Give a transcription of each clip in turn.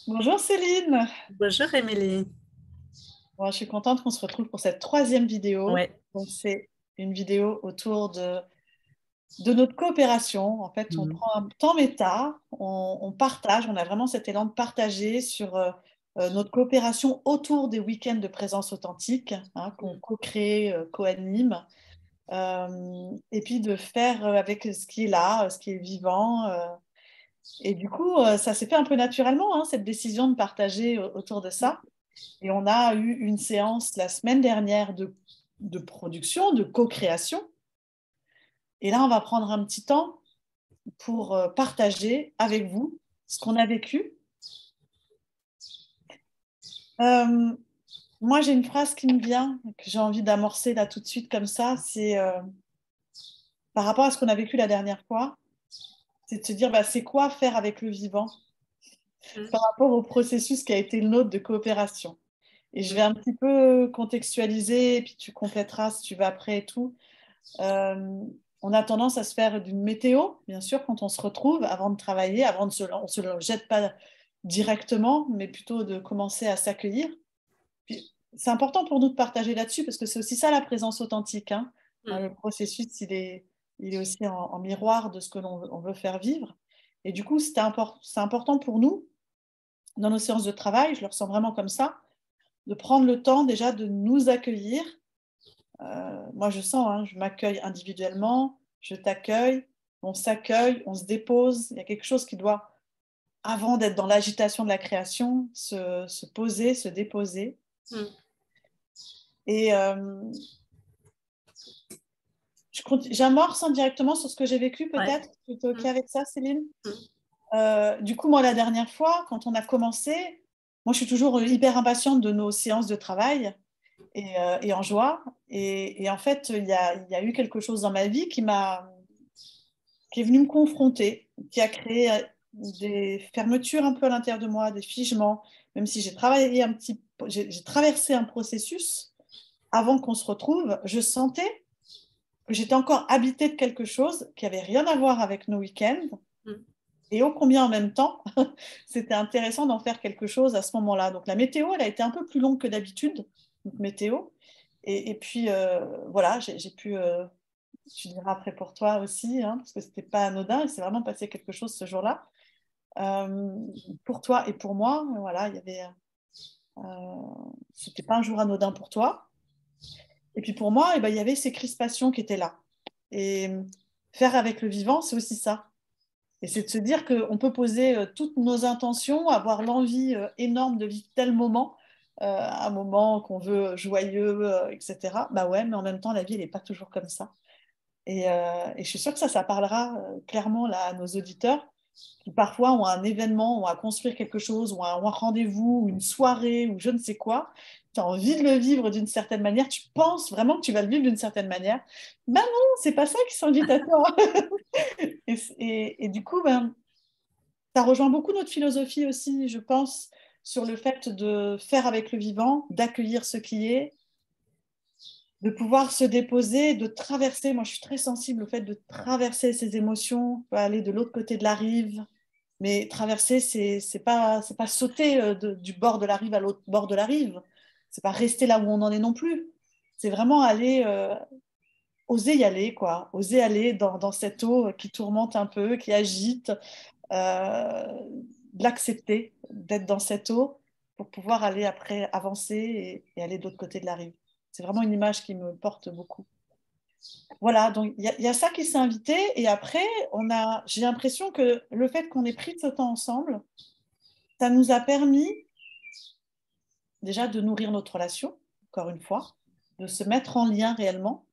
Bonjour Céline. Bonjour Émilie. Bon, je suis contente qu'on se retrouve pour cette troisième vidéo. Ouais. Donc, c'est une vidéo autour de notre coopération. En fait, on Mhm. prend un temps méta, on partage, on a vraiment cet élan de partager sur notre coopération autour des week-ends de présence authentique, hein, qu'on co-crée, co-anime, et puis de faire avec ce qui est là, ce qui est vivant. Et du coup, ça s'est fait un peu naturellement, hein, cette décision de partager autour de ça. Et on a eu une séance la semaine dernière de production, de co-création. Et là, on va prendre un petit temps pour partager avec vous ce qu'on a vécu. Euh, Moi, j'ai une phrase qui me vient, que j'ai envie d'amorcer là tout de suite comme ça. C'est par rapport à ce qu'on a vécu la dernière fois, c'est de se dire, bah, c'est quoi faire avec le vivant par rapport au processus qui a été le nôtre de coopération. Et je vais un petit peu contextualiser, et puis tu compléteras si tu veux après et tout. Euh, on a tendance à se faire d'une météo, bien sûr, quand on se retrouve avant de travailler, avant de on ne se le jette pas directement, mais plutôt de commencer à s'accueillir. Puis, c'est important pour nous de partager là-dessus parce que c'est aussi ça la présence authentique, hein. Le processus, il est aussi en miroir de ce que l'on on veut faire vivre. Et du coup, c'est important pour nous, dans nos séances de travail, je le ressens vraiment comme ça, de prendre le temps déjà de nous accueillir. Moi, je sens, hein, je m'accueille individuellement, je t'accueille, on s'accueille, on se dépose. Il y a quelque chose qui doit, avant d'être dans l'agitation de la création, se poser, se déposer. Et j'amorce indirectement sur ce que j'ai vécu, Ouais. peut-être. Tu es OK avec ça, Céline? Du coup, moi, la dernière fois, quand on a commencé, moi, je suis toujours hyper impatiente de nos séances de travail et en joie. Et en fait, il y a eu quelque chose dans ma vie qui est venu me confronter, qui a créé des fermetures un peu à l'intérieur de moi, des figements, même si j'ai travaillé j'ai traversé un processus avant qu'on se retrouve, je sentais que j'étais encore habitée de quelque chose qui avait rien à voir avec nos week-ends. Et ô combien en même temps, c'était intéressant d'en faire quelque chose à ce moment-là. Donc la météo, elle a été un peu plus longue que d'habitude, donc météo. Et puis voilà, j'ai pu tu diras après pour toi aussi, hein, parce que c'était pas anodin, il s'est vraiment passé quelque chose ce jour-là. Euh, pour toi et pour moi, voilà, c'était pas un jour anodin pour toi. Et puis pour moi, eh ben, il y avait ces crispations qui étaient là. Et faire avec le vivant, c'est aussi ça. Et c'est de se dire qu'on peut poser toutes nos intentions, avoir l'envie énorme de vivre tel moment, un moment qu'on veut joyeux, etc. Bah ouais, mais en même temps, la vie, elle n'est pas toujours comme ça. Et je suis sûre que ça parlera clairement là, à nos auditeurs qui parfois ont un événement, ou à construire quelque chose, ou un rendez-vous, ou une soirée, ou je ne sais quoi. Tu as envie de le vivre d'une certaine manière, tu penses vraiment que tu vas le vivre d'une certaine manière. Ben non, c'est pas ça qui s'invite à toi. Et du coup, ben, ça rejoint beaucoup notre philosophie aussi, je pense, sur le fait de faire avec le vivant, d'accueillir ce qui est, de pouvoir se déposer, de traverser. Moi, je suis très sensible au fait de traverser ces émotions, aller de l'autre côté de la rive. Mais traverser, c'est pas sauter du bord de la rive à l'autre bord de la rive. C'est pas rester là où on en est non plus. C'est vraiment aller, oser y aller, quoi. Oser aller dans cette eau qui tourmente un peu, qui agite, euh, de l'accepter, d'être dans cette eau pour pouvoir aller après avancer et aller de l'autre côté de la rive. C'est vraiment une image qui me porte beaucoup. Voilà, donc il y a ça qui s'est invité et après, j'ai l'impression que le fait qu'on ait pris ce temps ensemble, ça nous a permis déjà de nourrir notre relation, encore une fois, de se mettre en lien réellement.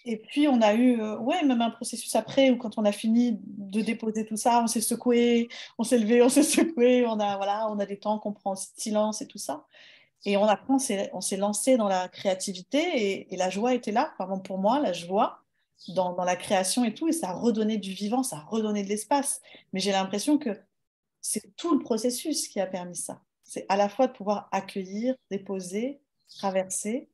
Et puis on a eu, ouais, même un processus après où quand on a fini de déposer tout ça, on s'est secoué, on s'est levé, on s'est secoué, voilà, on a des temps qu'on prend en silence et tout ça. Et après, on s'est lancé dans la créativité et la joie était là. Par exemple, pour moi, la joie dans la création et tout, et ça a redonné du vivant, ça a redonné de l'espace. Mais j'ai l'impression que c'est tout le processus qui a permis ça. C'est à la fois de pouvoir accueillir, déposer, traverser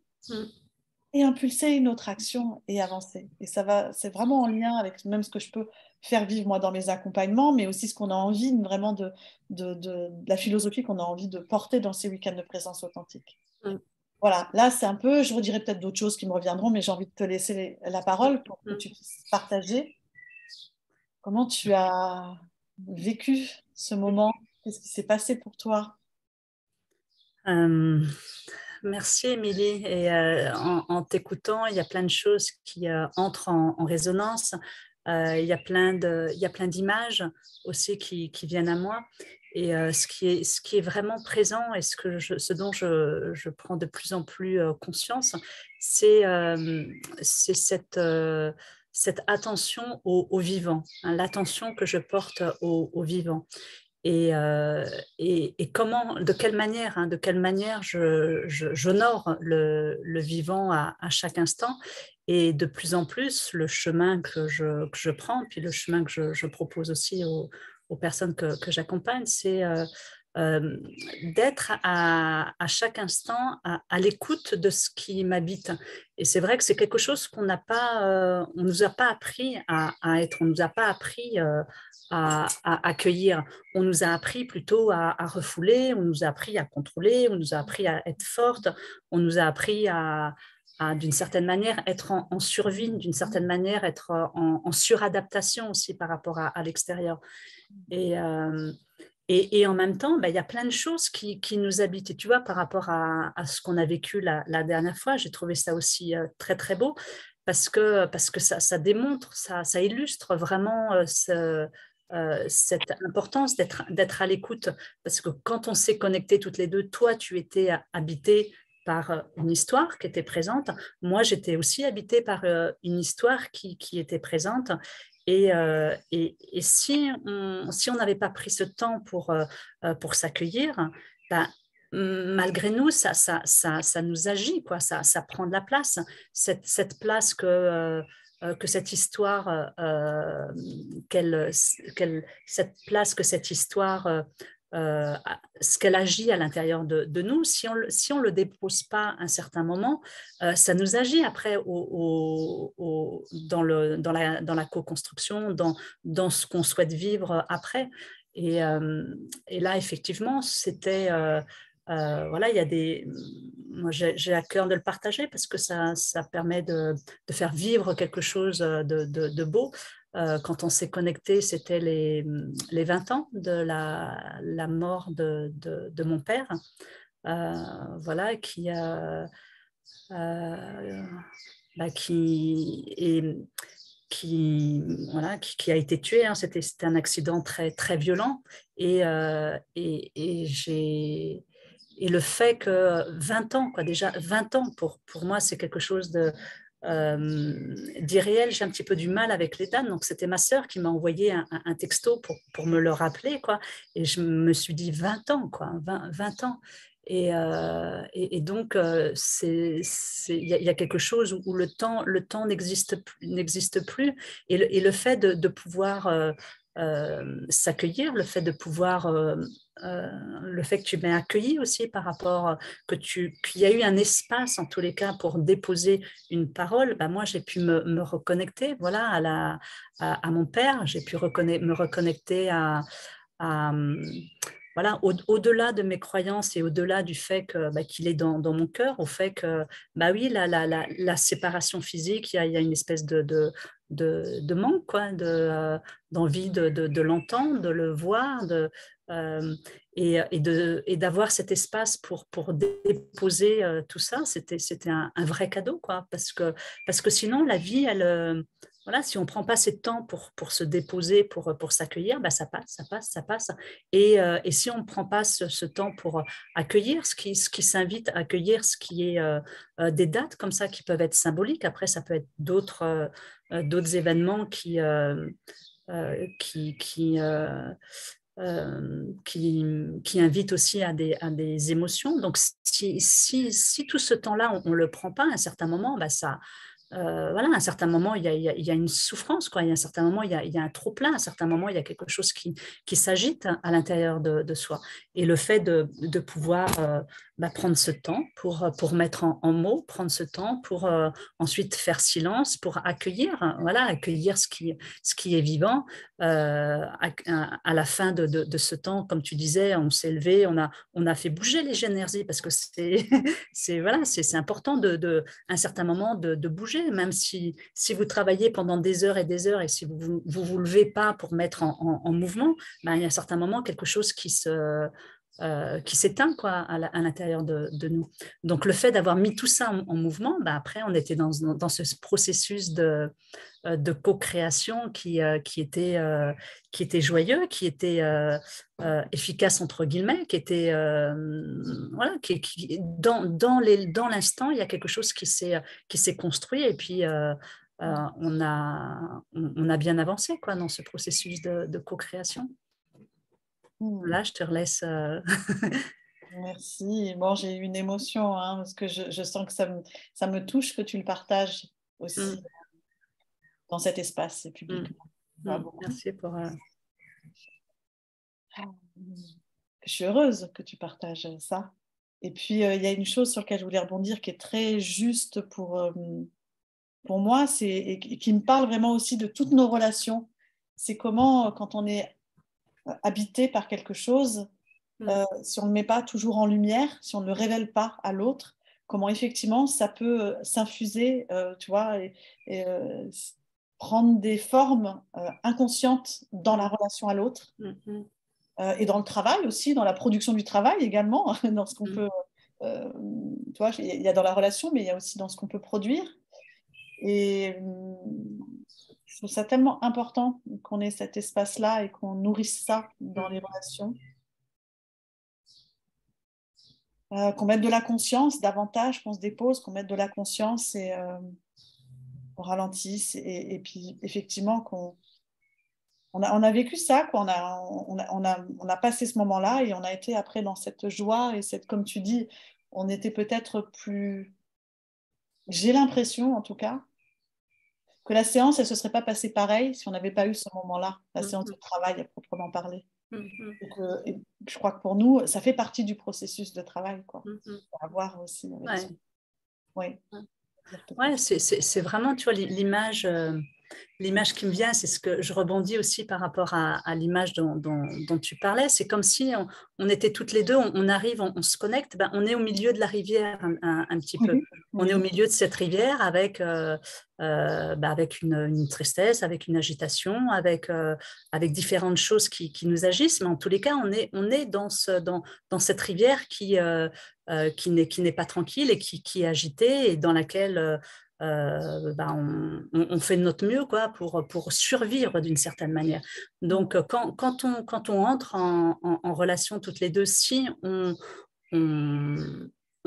et impulser une autre action et avancer. Et ça va, c'est vraiment en lien avec même ce que je peux faire vivre moi dans mes accompagnements, mais aussi ce qu'on a envie vraiment de la philosophie qu'on a envie de porter dans ces week-ends de présence authentique. Mm. Voilà, là c'est un peu, je redirai peut-être d'autres choses qui me reviendront, mais j'ai envie de te laisser la parole pour que Mm. tu puisses partager comment tu as vécu ce moment, qu'est-ce qui s'est passé pour toi. Euh, Merci Émilie. Et en t'écoutant, il y a plein de choses qui entrent en résonance. Il y a plein d'images aussi qui viennent à moi. Et ce qui est vraiment présent et ce dont je prends de plus en plus conscience, c'est cette attention au vivant, hein, l'attention que je porte au vivant. Et comment, de quelle manière j'honore le vivant à chaque instant. Et de plus en plus, le chemin que je prends, puis le chemin que je propose aussi aux personnes que j'accompagne, c'est d'être à chaque instant à l'écoute de ce qui m'habite. Et c'est vrai que c'est quelque chose qu'on n'a pas, on nous a pas appris à être, on nous a pas appris à accueillir. On nous a appris plutôt à refouler, on nous a appris à contrôler, on nous a appris à être forte, on nous a appris d'une certaine manière, être en survie, d'une certaine manière, être en suradaptation aussi par rapport à l'extérieur. Et, euh, et en même temps, bah, il y a plein de choses qui nous habitent. Et tu vois, par rapport à ce qu'on a vécu la dernière fois, j'ai trouvé ça aussi très, très beau parce que ça démontre, ça illustre vraiment cette importance d'être à l'écoute. Parce que quand on s'est connectés toutes les deux, toi, tu étais habitée par une histoire qui était présente. Moi, j'étais aussi habitée par une histoire qui était présente. Et si on n'avait pas pris ce temps pour s'accueillir, ben, malgré nous, ça nous agit, quoi. Ça prend de la place. Cette place que cette histoire, cette place que cette histoire, euh, ce qu'elle agit à l'intérieur de nous, si on le dépose pas à un certain moment, ça nous agit après dans la co-construction, dans ce qu'on souhaite vivre après. Et là, effectivement, c'était voilà, il y a moi j'ai à cœur de le partager parce que ça permet de faire vivre quelque chose de beau. Quand on s'est connecté, c'était les 20 ans de la mort de mon père, voilà, euh, qui voilà, qui a été tué. Hein. C'était un accident très, très violent. Et le fait que 20 ans, quoi, déjà 20 ans, pour moi, c'est quelque chose d'irréel. J'ai un petit peu du mal avec les dates. Donc, c'était ma sœur qui m'a envoyé un texto pour me le rappeler. Quoi. Et je me suis dit 20 ans, quoi, 20 ans. Et donc, il y a quelque chose où le temps n'existe plus. Et le fait de pouvoir s'accueillir, le fait de pouvoir, le fait que tu m'aies accueilli aussi par rapport, qu'il y a eu un espace en tous les cas pour déposer une parole, bah moi j'ai pu me reconnecter voilà, à mon père, j'ai pu me reconnecter à voilà, au-delà de mes croyances et au-delà du fait qu'il est dans mon cœur, au fait que, bah oui, la séparation physique, il y a une espèce de manque, quoi, d'envie de l'entendre, de le voir, et d'avoir cet espace pour déposer tout ça, c'était un vrai cadeau, quoi, parce que sinon, la vie, elle voilà, si on ne prend pas ces temps pour se déposer, pour s'accueillir, bah ça passe, ça passe, ça passe. Et si on ne prend pas ce temps pour accueillir ce qui s'invite, accueillir ce qui est des dates comme ça qui peuvent être symboliques, après ça peut être d'autres événements qui, qui, euh, qui invitent aussi à des émotions. Donc si tout ce temps-là, on ne le prend pas à un certain moment, bah voilà, à un certain moment, il y a une souffrance, quoi. Il y a un certain moment, il y a un trop-plein. À un certain moment, il y a quelque chose qui s'agite à l'intérieur de soi. Et le fait de pouvoir prendre ce temps pour mettre en mots, prendre ce temps pour ensuite faire silence, pour accueillir, voilà, accueillir ce qui est vivant. À la fin de ce temps, comme tu disais, on s'est levé, on a fait bouger les énergies parce que voilà, c'est important à un certain moment de bouger, même si vous travaillez pendant des heures et des heures et si vous levez pas pour mettre en mouvement, ben, il y a un certain moment quelque chose qui s'éteint quoi, à l'intérieur de nous. Donc le fait d'avoir mis tout ça en mouvement, ben, après on était dans ce processus de co-création qui était joyeux, qui était efficace entre guillemets, qui était voilà, dans l'instant, il y a quelque chose qui s'est construit et puis on a bien avancé quoi, dans ce processus de co-création. Là, je te laisse. Merci. Bon, j'ai eu une émotion hein, parce que je sens que ça me touche que tu le partages aussi dans cet espace publiquement. Merci pour. Je suis heureuse que tu partages ça. Et puis, il y a une chose sur laquelle je voulais rebondir qui est très juste pour moi et qui me parle vraiment aussi de toutes nos relations. C'est comment, quand on est habité par quelque chose, si on ne le met pas toujours en lumière, si on ne le révèle pas à l'autre, comment effectivement ça peut s'infuser, tu vois, et prendre des formes inconscientes dans la relation à l'autre. Et dans le travail aussi, dans la production du travail également, dans ce qu'on peut, tu vois, il y a dans la relation, mais il y a aussi dans ce qu'on peut produire. Et je trouve ça tellement important qu'on ait cet espace-là et qu'on nourrisse ça dans les relations. Qu'on mette de la conscience davantage, qu'on se dépose, qu'on mette de la conscience et qu'on ralentisse. Et puis, effectivement, on a vécu ça, quoi. On a passé ce moment-là et on a été après dans cette joie et comme tu dis, on était peut-être plus... J'ai l'impression, en tout cas, que la séance, elle ne se serait pas passée pareil si on n'avait pas eu ce moment-là, la séance de travail à proprement parler. Et je crois que pour nous, ça fait partie du processus de travail, quoi. À voir aussi. Ouais, c'est vraiment, tu vois, l'image qui me vient, c'est ce que je rebondis aussi par rapport à l'image dont tu parlais. C'est comme si on était toutes les deux, on arrive, on se connecte, ben, on est au milieu de la rivière un petit peu. On est au milieu de cette rivière avec une tristesse, avec une agitation, avec différentes choses qui nous agissent. Mais en tous les cas, on est dans cette rivière qui n'est pas tranquille et qui est agitée et dans laquelle on fait de notre mieux quoi, pour survivre d'une certaine manière. Donc, quand on entre en relation toutes les deux, si on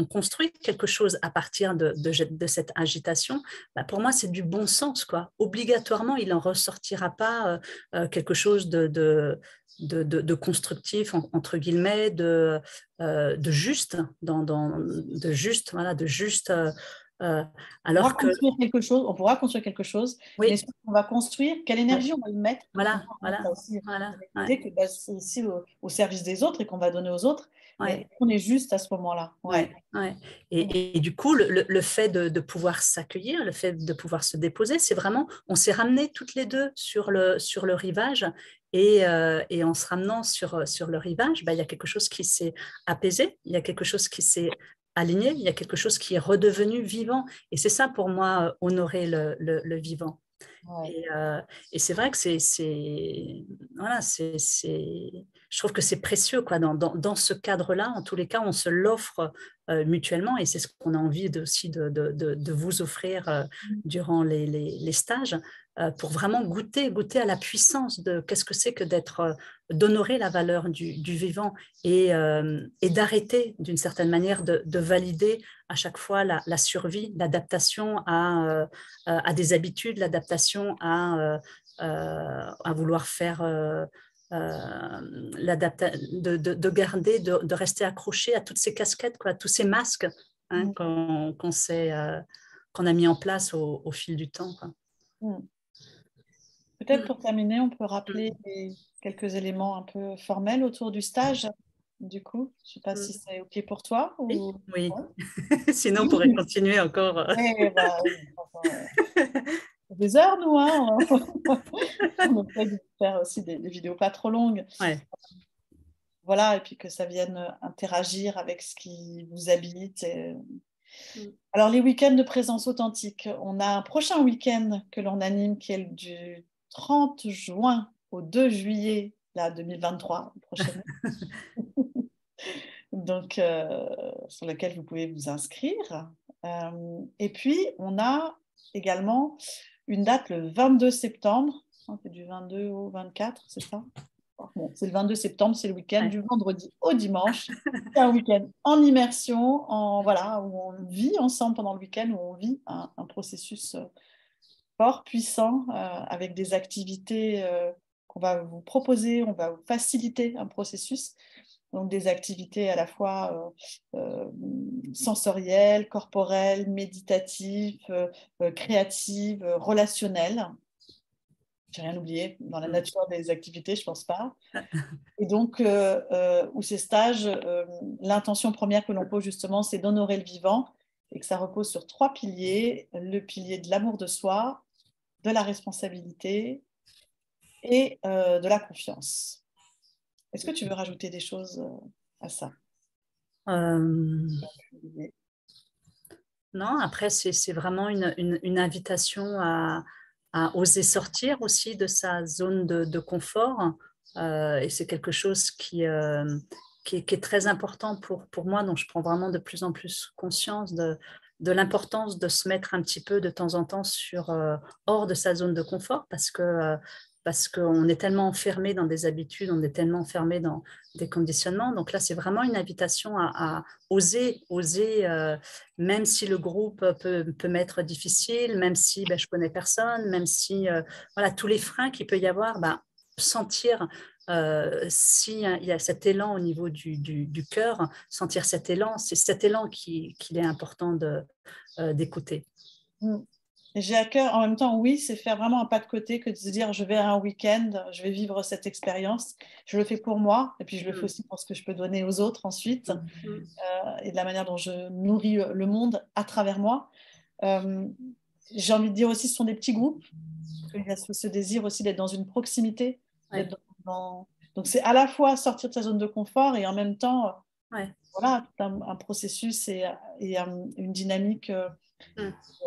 construit quelque chose à partir de cette agitation, bah pour moi, c'est du bon sens, quoi. Obligatoirement, il n'en ressortira pas quelque chose de constructif, entre guillemets, de juste, de juste, voilà, de juste. Alors que on pourra construire quelque chose, oui, mais ce qu'on va construire, quelle énergie on va y mettre, voilà, que c'est aussi au service des autres et qu'on va donner aux autres, mais on est juste à ce moment-là. Et du coup, le fait de pouvoir s'accueillir, le fait de pouvoir se déposer, c'est vraiment, on s'est ramenés toutes les deux sur le rivage et en se ramenant sur le rivage, il y a quelque chose qui s'est apaisé, il y a quelque chose qui s'est aligné, il y a quelque chose qui est redevenu vivant. Et c'est ça pour moi, honorer le vivant. Et c'est vrai que voilà, je trouve que c'est précieux quoi, dans ce cadre-là. En tous les cas, on se l'offre mutuellement et c'est ce qu'on a envie aussi de vous offrir durant les stages pour vraiment goûter à la puissance de qu'est-ce que c'est que d'honorer la valeur du vivant et d'arrêter d'une certaine manière de valider à chaque fois la survie, l'adaptation à des habitudes, l'adaptation à vouloir faire de garder, de rester accroché à toutes ces casquettes, quoi, à tous ces masques qu'on s'est qu'on a mis en place au fil du temps, quoi. Peut-être pour terminer, on peut rappeler quelques éléments un peu formels autour du stage. Du coup, je ne sais pas si c'est OK pour toi. Oui, Ou... oui. Ouais. Sinon on pourrait continuer encore. Ouais, bah, des heures, nous, hein. On essaie de faire aussi des vidéos pas trop longues. Ouais. Voilà, et puis que ça vienne interagir avec ce qui vous habite. Alors, les week-ends de présence authentique, on a un prochain week-end que l'on anime qui est du 30 juin au 2 juillet là, 2023, prochainement. Donc, sur lequel vous pouvez vous inscrire. Et puis, on a également une date le 22 septembre. C'est du 22 au 24, c'est ça? Bon, c'est le 22 septembre, c'est le week-end Ouais. du vendredi au dimanche. C'est un week-end en immersion, voilà, où on vit ensemble pendant le week-end, où on vit un processus fort, puissant, avec des activités qu'on va vous proposer, on va vous faciliter un processus. Donc des activités à la fois sensorielles, corporelles, méditatives, créatives, relationnelles. J'ai rien oublié dans la nature des activités, je pense pas. Et donc, où ces stages, l'intention première que l'on pose justement, c'est d'honorer le vivant et que ça repose sur 3 piliers. Le pilier de l'amour de soi, de la responsabilité et de la confiance. Est-ce que tu veux rajouter des choses à ça? Non, après, c'est vraiment une invitation à oser sortir aussi de sa zone de confort. Et c'est quelque chose qui est très important pour moi, dont je prends vraiment de plus en plus conscience de l'importance de se mettre un petit peu de temps en temps hors de sa zone de confort parce qu'on est tellement enfermé dans des habitudes, on est tellement enfermé dans des conditionnements. Donc là, c'est vraiment une invitation à oser, même si le groupe peut m'être difficile, même si je connais personne, même si voilà, tous les freins qu'il peut y avoir, sentir s'il y a cet élan au niveau du cœur, sentir cet élan, c'est cet élan qu'il est important d'écouter. J'ai à cœur, en même temps, oui, c'est faire vraiment un pas de côté que de se dire je vais à un week-end, je vais vivre cette expérience. Je le fais pour moi et puis je le fais aussi pour ce que je peux donner aux autres ensuite et de la manière dont je nourris le monde à travers moi. J'ai envie de dire aussi, ce sont des petits groupes. Il y a ce désir aussi d'être dans une proximité. Ouais. Donc, c'est à la fois sortir de sa zone de confort et en même temps, Ouais. voilà, un processus et une dynamique.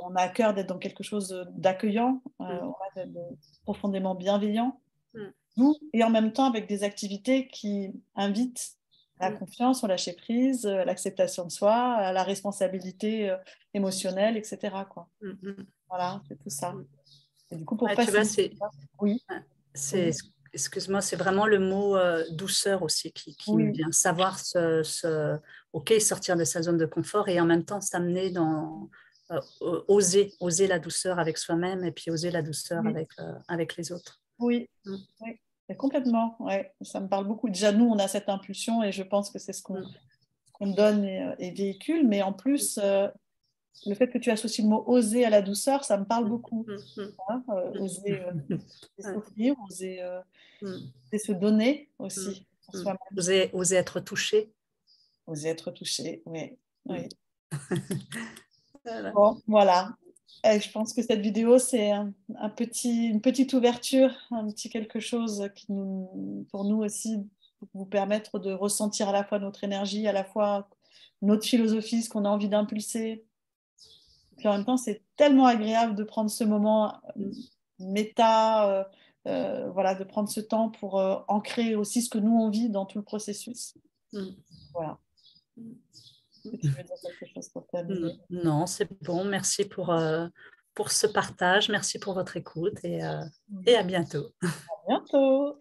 On a à cœur d'être dans quelque chose d'accueillant, d'être profondément bienveillant. Et en même temps avec des activités qui invitent à la confiance, au lâcher prise, à l'acceptation de soi, à la responsabilité émotionnelle, etc. Quoi. Voilà, c'est tout ça. Et du coup, pour tu vois, faciliter ça, oui. Excuse-moi, c'est vraiment le mot douceur aussi qui me vient. Savoir sortir de sa zone de confort et en même temps s'amener dans oser la douceur avec soi-même et puis oser la douceur avec les autres. Oui, complètement. Ouais. Ça me parle beaucoup. Déjà, nous, on a cette impulsion et je pense que c'est ce qu'on donne et véhicule. Mais en plus, le fait que tu associes le mot oser à la douceur, ça me parle beaucoup. Hein, oser s'offrir, oser se donner aussi. Oser être touché. Oser être touché, oui. Voilà. Bon, voilà. Et je pense que cette vidéo, c'est une petite ouverture, un petit quelque chose qui pour nous aussi, vous permettre de ressentir à la fois notre énergie, à la fois notre philosophie, ce qu'on a envie d'impulser. Puis en même temps, c'est tellement agréable de prendre ce moment méta, voilà, de prendre ce temps pour ancrer aussi ce que nous on vit dans tout le processus. Voilà. Tu veux dire quelque chose pour terminer? Non, c'est bon. Merci pour ce partage. Merci pour votre écoute et à bientôt. À bientôt.